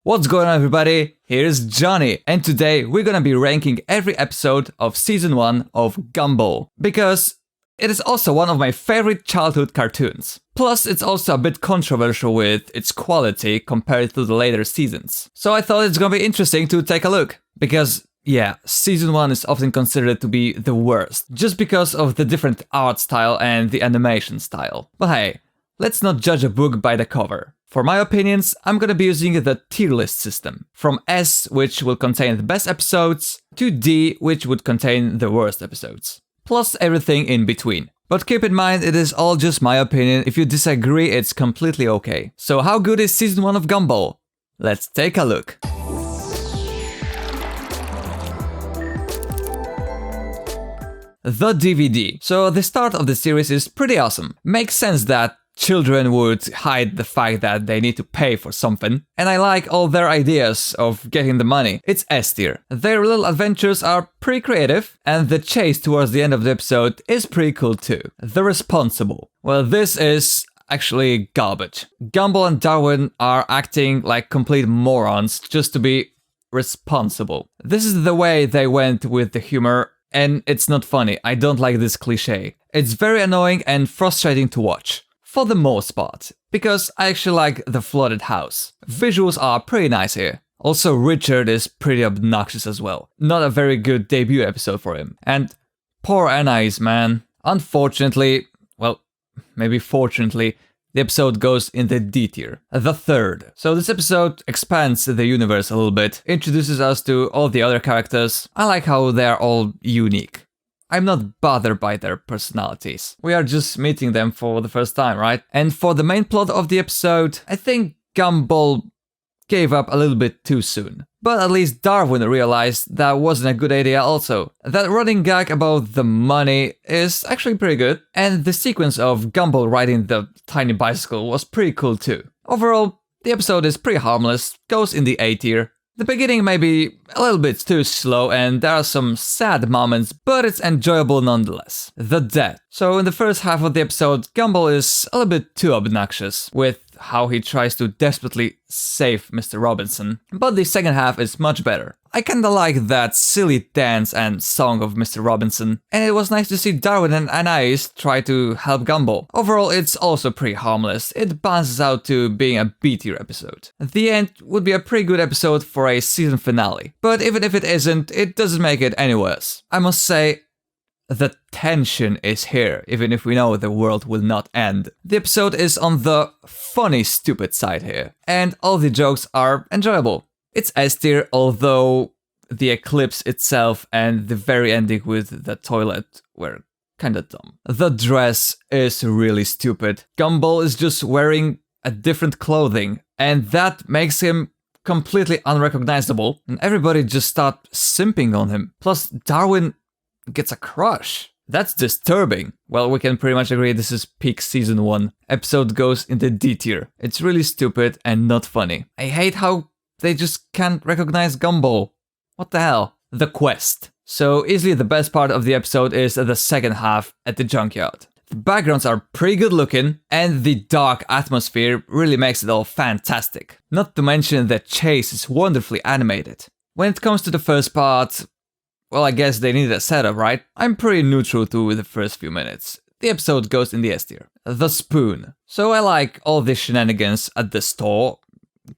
What's going on, everybody? Here's Johnny, and today we're gonna be ranking every episode of Season 1 of Gumball, because it is also one of my favorite childhood cartoons. Plus, it's also a bit controversial with its quality compared to the later seasons. So I thought it's gonna be interesting to take a look, because yeah, Season 1 is often considered to be the worst, just because of the different art style and the animation style. But hey, let's not judge a book by the cover. For my opinions, I'm gonna be using the tier list system, from S, which will contain the best episodes, to D, which would contain the worst episodes, plus everything in between. But keep in mind, it is all just my opinion. If you disagree, it's completely okay. So how good is Season 1 of Gumball? Let's take a look. The DVD. So the start of the series is pretty awesome. Makes sense that children would hide the fact that they need to pay for something, and I like all their ideas of getting the money. It's S tier. Their little adventures are pretty creative, and the chase towards the end of the episode is pretty cool too. The Responsible. Well, this is actually garbage. Gumball and Darwin are acting like complete morons just to be responsible. This is the way they went with the humor, and it's not funny. I don't like this cliche. It's very annoying and frustrating to watch. For the most part, because I actually like the flooded house. Visuals are pretty nice here. Also, Richard is pretty obnoxious as well. Not a very good debut episode for him. And poor Anais, man. Unfortunately, well, maybe fortunately, the episode goes in the D tier, the third. So this episode expands the universe a little bit, introduces us to all the other characters. I like how they're all unique. I'm not bothered by their personalities. We are just meeting them for the first time, right? And for the main plot of the episode, I think Gumball gave up a little bit too soon. But at least Darwin realized that wasn't a good idea also. That running gag about the money is actually pretty good. And the sequence of Gumball riding the tiny bicycle was pretty cool too. Overall, the episode is pretty harmless, goes in the A tier. The beginning may be a little bit too slow and there are some sad moments, but it's enjoyable nonetheless. The Death. So in the first half of the episode, Gumball is a little bit too obnoxious with how he tries to desperately save Mr. Robinson, but the second half is much better. I kinda like that silly dance and song of Mr. Robinson, and it was nice to see Darwin and Anais try to help Gumball. Overall, it's also pretty harmless. It balances out to being a B-tier episode. The end would be a pretty good episode for a season finale, but even if it isn't, it doesn't make it any worse. I must say, the tension is here, even if we know the world will not end. The episode is on the funny, stupid side here, and all the jokes are enjoyable. It's S tier, although the eclipse itself and the very ending with the toilet were kinda dumb. The dress is really stupid. Gumball is just wearing a different clothing, and that makes him completely unrecognizable, and everybody just start simping on him. Plus, Darwin gets a crush. That's disturbing. Well, we can pretty much agree this is peak season 1. Episode goes in the D tier. It's really stupid and not funny. I hate how they just can't recognize Gumball. What the hell? The Quest. So easily the best part of the episode is the second half at the junkyard. The backgrounds are pretty good looking, and the dark atmosphere really makes it all fantastic. Not to mention the chase is wonderfully animated. When it comes to the first part, well, I guess they needed a setup, right? I'm pretty neutral to the first few minutes. The episode goes in the S tier. The Spoon. So I like all the shenanigans at the store.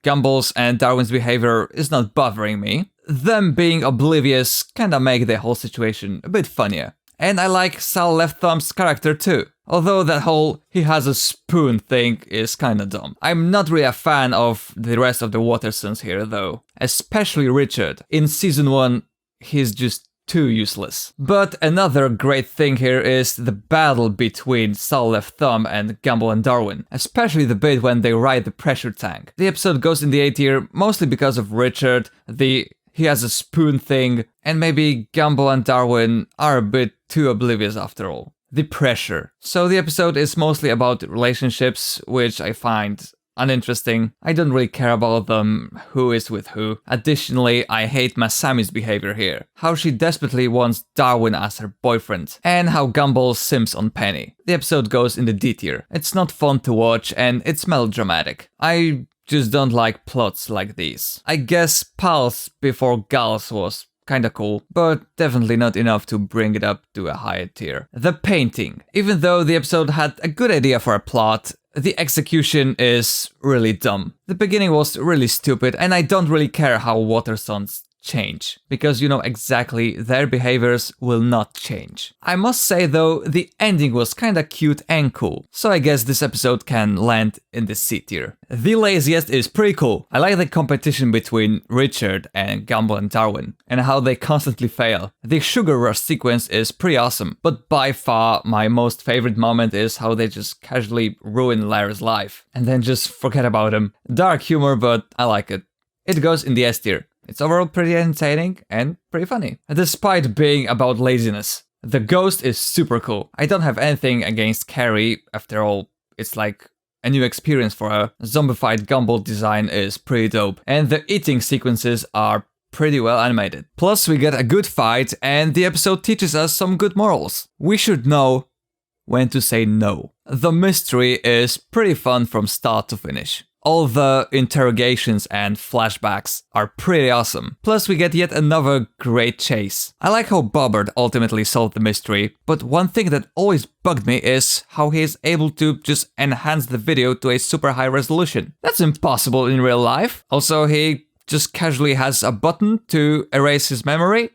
Gumball's and Darwin's behavior is not bothering me. Them being oblivious kinda make the whole situation a bit funnier. And I like Sal Left Thumb's character too. Although that whole he has a spoon thing is kinda dumb. I'm not really a fan of the rest of the Wattersons here though. Especially Richard. In season 1, he's just too useless. But another great thing here is the battle between Sal Left Thumb and Gumball and Darwin, especially the bit when they ride the pressure tank. The episode goes in the A tier mostly because of Richard, he has a spoon thing, and maybe Gumball and Darwin are a bit too oblivious after all. The Pressure. So the episode is mostly about relationships, which I find uninteresting. I don't really care about them, who is with who. Additionally, I hate Masami's behavior here. How she desperately wants Darwin as her boyfriend, and how Gumball simps on Penny. The episode goes in the D tier. It's not fun to watch, and it's melodramatic. I just don't like plots like these. I guess Pals before Gals was kinda cool, but definitely not enough to bring it up to a higher tier. The painting. Even though the episode had a good idea for a plot, the execution is really dumb. The beginning was really stupid, and I don't really care how Watersons change, because you know exactly their behaviors will not change. I must say though, the ending was kinda cute and cool, so I guess this episode can land in the C tier. The Laziest is pretty cool. I like the competition between Richard and Gumball and Darwin, and how they constantly fail. The sugar rush sequence is pretty awesome, but by far my most favorite moment is how they just casually ruin Larry's life, and then just forget about him. Dark humor, but I like it. It goes in the S tier. It's overall pretty entertaining and pretty funny, despite being about laziness. The ghost is super cool. I don't have anything against Carrie, after all, it's like a new experience for her. Zombified Gumball design is pretty dope, and the eating sequences are pretty well animated. Plus we get a good fight, and the episode teaches us some good morals. We should know when to say no. The mystery is pretty fun from start to finish. All the interrogations and flashbacks are pretty awesome. Plus we get yet another great chase. I like how Bobbert ultimately solved the mystery, but one thing that always bugged me is how he is able to just enhance the video to a super high resolution. That's impossible in real life. Also, he just casually has a button to erase his memory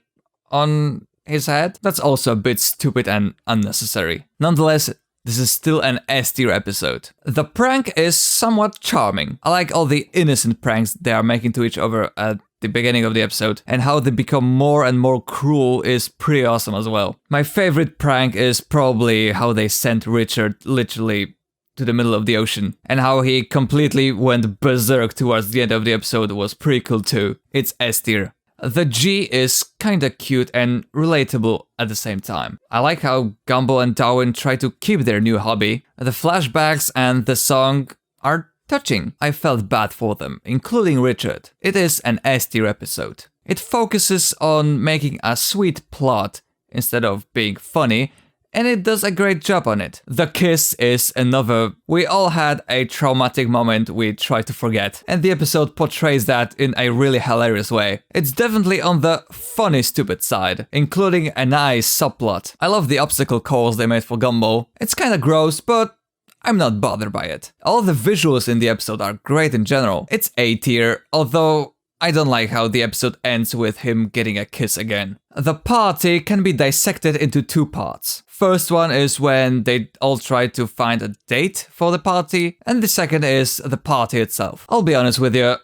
on his head. That's also a bit stupid and unnecessary. Nonetheless, this is still an S tier episode. The prank is somewhat charming. I like all the innocent pranks they are making to each other at the beginning of the episode, and how they become more and more cruel is pretty awesome as well. My favorite prank is probably how they sent Richard literally to the middle of the ocean, and how he completely went berserk towards the end of the episode was pretty cool too. It's S tier. The G is kinda cute and relatable at the same time. I like how Gumball and Darwin try to keep their new hobby. The flashbacks and the song are touching. I felt bad for them, including Richard. It is an S tier episode. It focuses on making a sweet plot instead of being funny, and it does a great job on it. The kiss is another. We all had a traumatic moment we try to forget, and the episode portrays that in a really hilarious way. It's definitely on the funny stupid side, including a nice subplot. I love the obstacle course they made for Gumball. It's kinda gross, but I'm not bothered by it. All the visuals in the episode are great in general. It's A tier, although I don't like how the episode ends with him getting a kiss again. The party can be dissected into two parts. First one is when they all try to find a date for the party, and the second is the party itself. I'll be honest with you,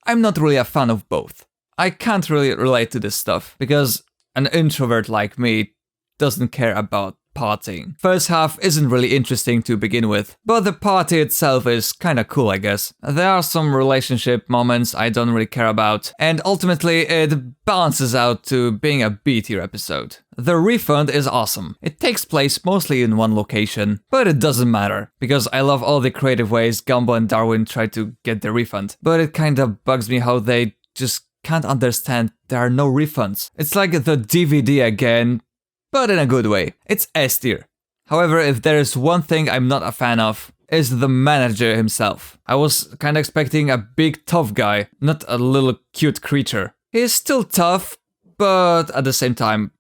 I'm not really a fan of both. I can't really relate to this stuff, because an introvert like me doesn't care about partying. First half isn't really interesting to begin with, but the party itself is kinda cool, I guess. There are some relationship moments I don't really care about, and ultimately it balances out to being a B tier episode. The Refund is awesome. It takes place mostly in one location, but it doesn't matter, because I love all the creative ways Gumball and Darwin try to get the refund, but it kinda bugs me how they just can't understand there are no refunds. It's like the DVD again, but in a good way. It's S tier. However, if there is one thing I'm not a fan of, is the manager himself. I was kinda expecting a big tough guy, not a little cute creature. He is still tough, but at the same time,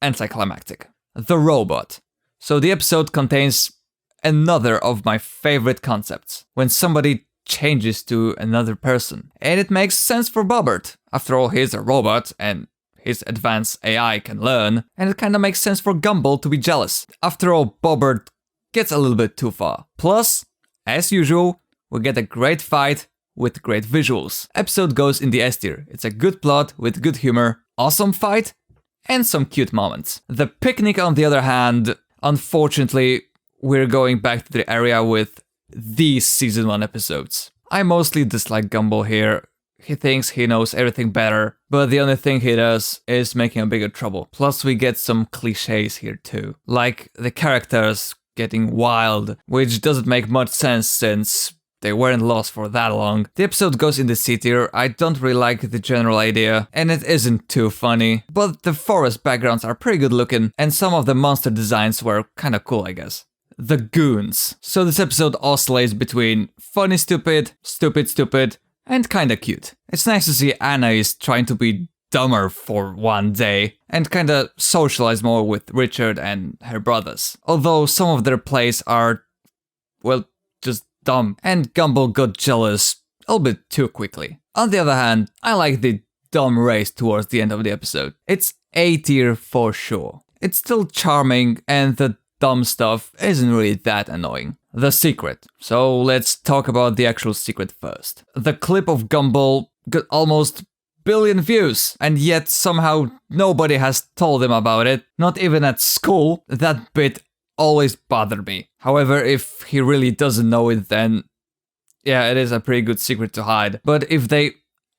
anticlimactic. The robot. So the episode contains another of my favorite concepts, when somebody changes to another person. And it makes sense for Bobbert. After all, he's a robot, and his advanced AI can learn, and it kinda makes sense for Gumball to be jealous. After all, Bobbert gets a little bit too far. Plus, as usual, we get a great fight with great visuals. Episode goes in the S tier. It's a good plot with good humor, awesome fight, and some cute moments. The picnic, on the other hand, unfortunately, we're going back to the area with these season 1 episodes. I mostly dislike Gumball here. He thinks he knows everything better, but the only thing he does is making a bigger trouble. Plus we get some cliches here too, like the characters getting wild, which doesn't make much sense since they weren't lost for that long. The episode goes in the C tier. I don't really like the general idea, and it isn't too funny, but the forest backgrounds are pretty good looking, and some of the monster designs were kinda cool, I guess. the Goons. So this episode oscillates between funny stupid, stupid stupid, and kinda cute. It's nice to see Anna is trying to be dumber for one day and kinda socialize more with Richard and her brothers. Although some of their plays are, well, just dumb, and Gumball got jealous a little bit too quickly. On the other hand, I like the dumb race towards the end of the episode. It's A tier for sure. It's still charming and the dumb stuff isn't really that annoying. The secret. So let's talk about the actual secret first. The clip of Gumball got almost billion views, and yet somehow nobody has told him about it, not even at school. That bit always bothered me. However, if he really doesn't know it, then yeah, it is a pretty good secret to hide. But if they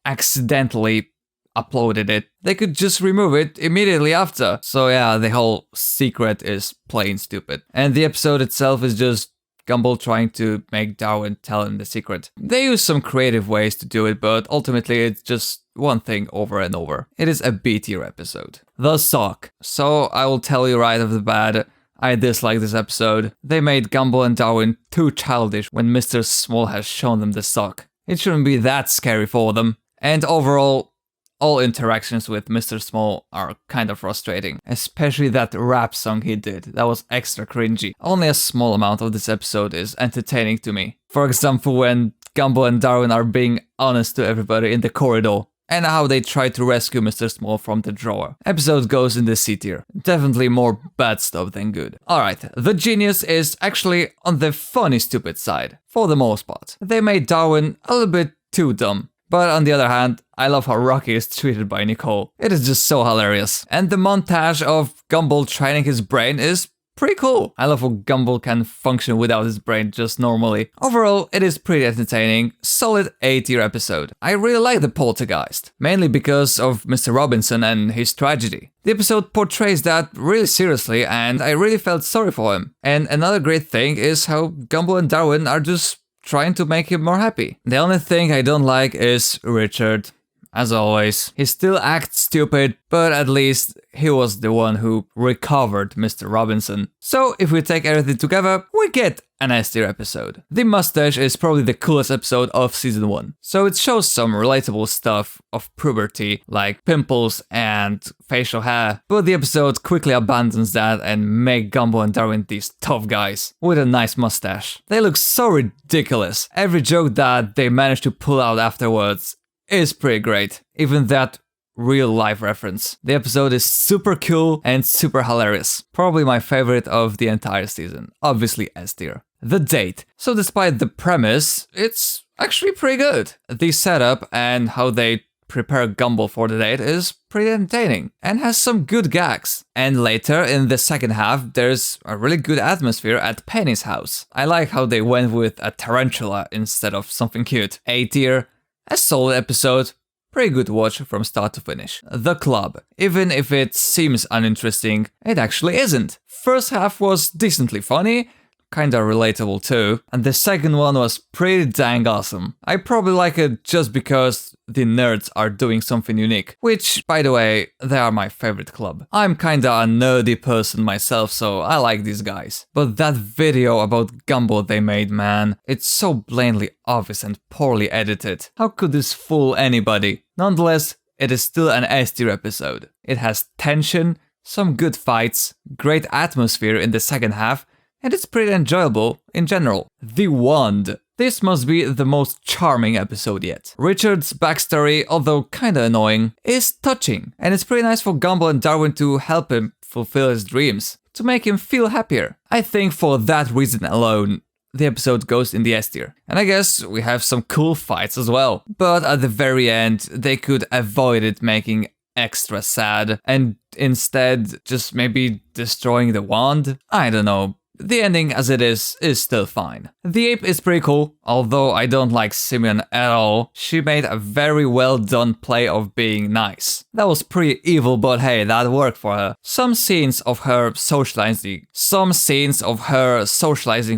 accidentally uploaded it, they could just remove it immediately after. So yeah, the whole secret is plain stupid. And the episode itself is just Gumball trying to make Darwin tell him the secret. They use some creative ways to do it, but ultimately it's just one thing over and over. It is a B tier episode. The sock. So I will tell you right off the bat, I dislike this episode. They made Gumball and Darwin too childish when Mr. Small has shown them the sock. It shouldn't be that scary for them. And overall, all interactions with Mr. Small are kind of frustrating, especially that rap song he did. That was extra cringy. Only a small amount of this episode is entertaining to me. For example, when Gumball and Darwin are being honest to everybody in the corridor, and how they try to rescue Mr. Small from the drawer. Episode goes in the C tier. Definitely more bad stuff than good. Alright, the genius is actually on the funny stupid side, for the most part. They made Darwin a little bit too dumb. But on the other hand, I love how Rocky is treated by Nicole. It is just so hilarious. And the montage of Gumball training his brain is pretty cool. I love how Gumball can function without his brain just normally. Overall, it is pretty entertaining, solid A tier episode. I really like the Poltergeist, mainly because of Mr. Robinson and his tragedy. The episode portrays that really seriously and I really felt sorry for him. And another great thing is how Gumball and Darwin are just trying to make him more happy. The only thing I don't like is Richard. As always, he still acts stupid, but at least he was the one who recovered Mr. Robinson. So if we take everything together, we get an S tier episode. The Mustache is probably the coolest episode of season 1. So it shows some relatable stuff of puberty, like pimples and facial hair, but the episode quickly abandons that and make Gumball and Darwin these tough guys with a nice mustache. They look so ridiculous. Every joke that they manage to pull out afterwards is pretty great. Even that real life reference. The episode is super cool and super hilarious. Probably my favorite of the entire season. Obviously S tier. The date. So despite the premise, it's actually pretty good. The setup and how they prepare Gumball for the date is pretty entertaining and has some good gags. And later in the second half, there's a really good atmosphere at Penny's house. I like how they went with a tarantula instead of something cute. A tier. A solid episode, pretty good watch from start to finish. The Club. Even if it seems uninteresting, it actually isn't. First half was decently funny, kinda relatable too, and the second one was pretty dang awesome. I probably like it just because the nerds are doing something unique, which, by the way, they are my favorite club. I'm kinda a nerdy person myself, so I like these guys. But that video about Gumball they made, man, it's so blatantly obvious and poorly edited. How could this fool anybody? Nonetheless, it is still an S tier episode. It has tension, some good fights, great atmosphere in the second half, and it's pretty enjoyable in general. The Wand. This must be the most charming episode yet. Richard's backstory, although kinda annoying, is touching, and it's pretty nice for Gumball and Darwin to help him fulfill his dreams, to make him feel happier. I think for that reason alone, the episode goes in the S tier. And I guess we have some cool fights as well. But at the very end, they could avoid it making extra sad, and instead just maybe destroying the wand? I don't know. The ending as it is still fine. The Ape is pretty cool, although I don't like Simeon at all. She made a very well done play of being nice. That was pretty evil, but hey, that worked for her. Some scenes of her socializing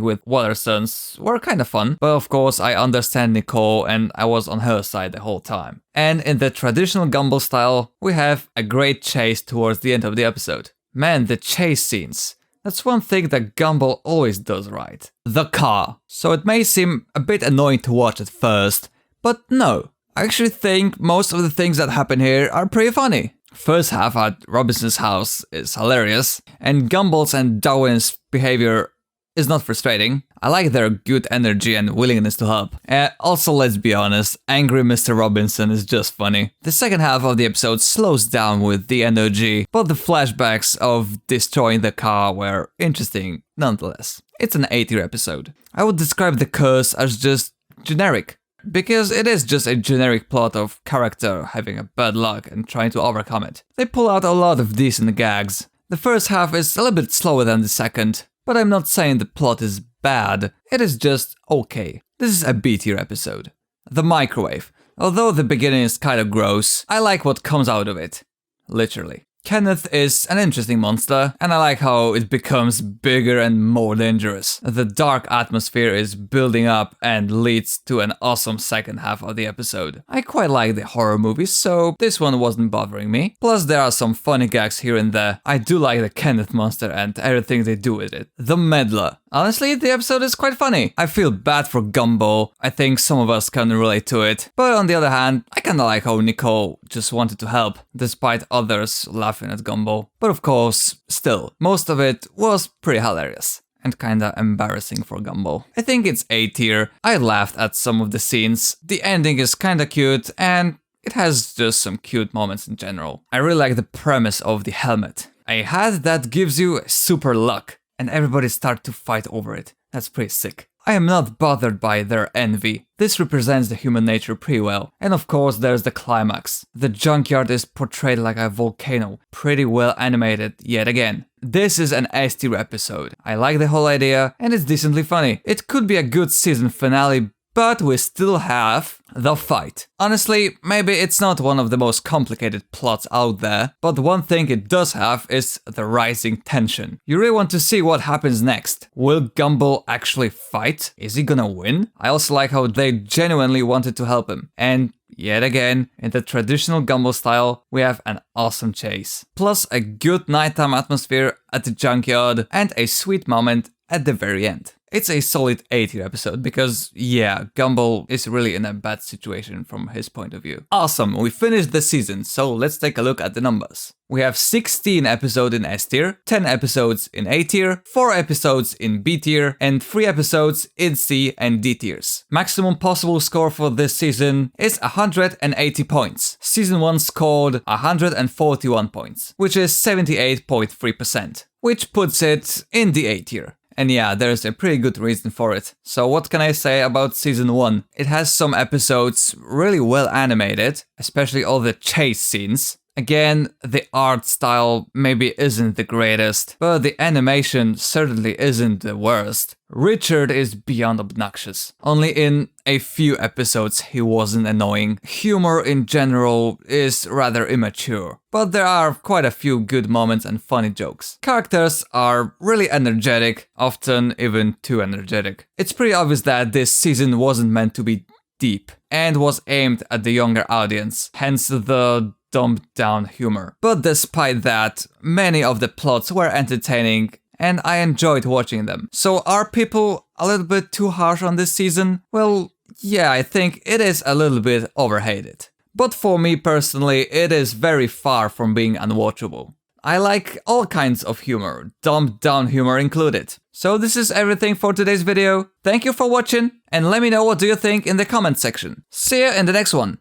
with Watersons were kinda fun, but of course I understand Nicole and I was on her side the whole time. And in the traditional Gumball style, we have a great chase towards the end of the episode. Man, the chase scenes. That's one thing that Gumball always does right. The car. So it may seem a bit annoying to watch at first, but no. I actually think most of the things that happen here are pretty funny. First half at Robinson's house is hilarious, and Gumball's and Darwin's behavior is not frustrating. I like their good energy and willingness to help. Also, let's be honest, angry Mr. Robinson is just funny. The second half of the episode slows down with the energy, but the flashbacks of destroying the car were interesting nonetheless. It's an A-tier episode. I would describe the curse as just generic, because it is just a generic plot of character having a bad luck and trying to overcome it. They pull out a lot of decent gags. The first half is a little bit slower than the second, but I'm not saying the plot is bad, it is just okay. This is a B-tier episode. The microwave. Although the beginning is kinda gross, I like what comes out of it. Literally. Kenneth is an interesting monster, and I like how it becomes bigger and more dangerous. The dark atmosphere is building up and leads to an awesome second half of the episode. I quite like the horror movies, so this one wasn't bothering me. Plus there are some funny gags here and there. I do like the Kenneth monster and everything they do with it. The Meddler. Honestly, the episode is quite funny. I feel bad for Gumball. I think some of us can relate to it. But on the other hand, I kinda like how Nicole just wanted to help, despite others laughing at Gumball. But of course, still, most of it was pretty hilarious. And kinda embarrassing for Gumball. I think it's A-tier. I laughed at some of the scenes. The ending is kinda cute, and it has just some cute moments in general. I really like the premise of the helmet. A hat that gives you super luck, and everybody start to fight over it. That's pretty sick. I am not bothered by their envy. This represents the human nature pretty well. And of course there's the climax. The junkyard is portrayed like a volcano, pretty well animated yet again. This is an S-tier episode. I like the whole idea and it's decently funny. It could be a good season finale, but we still have the fight. Honestly, maybe it's not one of the most complicated plots out there, but one thing it does have is the rising tension. You really want to see what happens next. Will Gumball actually fight? Is he gonna win? I also like how they genuinely wanted to help him. And yet again, in the traditional Gumball style, we have an awesome chase. Plus a good nighttime atmosphere at the junkyard and a sweet moment at the very end. It's a solid A-tier episode because, yeah, Gumball is really in a bad situation from his point of view. Awesome, we finished the season, so let's take a look at the numbers. We have 16 episodes in S-tier, 10 episodes in A-tier, 4 episodes in B-tier, and 3 episodes in C and D tiers. Maximum possible score for this season is 180 points. Season 1 scored 141 points, which is 78.3%, which puts it in the A-tier. And yeah, there's a pretty good reason for it. So what can I say about season 1? It has some episodes really well animated, especially all the chase scenes. Again, the art style maybe isn't the greatest, but the animation certainly isn't the worst. Richard is beyond obnoxious. Only in a few episodes he wasn't annoying. Humor in general is rather immature, but there are quite a few good moments and funny jokes. Characters are really energetic, often even too energetic. It's pretty obvious that this season wasn't meant to be deep and was aimed at the younger audience, hence the dumbed down humor. But despite that, many of the plots were entertaining and I enjoyed watching them. So are people a little bit too harsh on this season? Well, yeah, I think it is a little bit overhated. But for me personally, it is very far from being unwatchable. I like all kinds of humor, dumbed down humor included. So this is everything for today's video. Thank you for watching and let me know what do you think in the comment section. See you in the next one.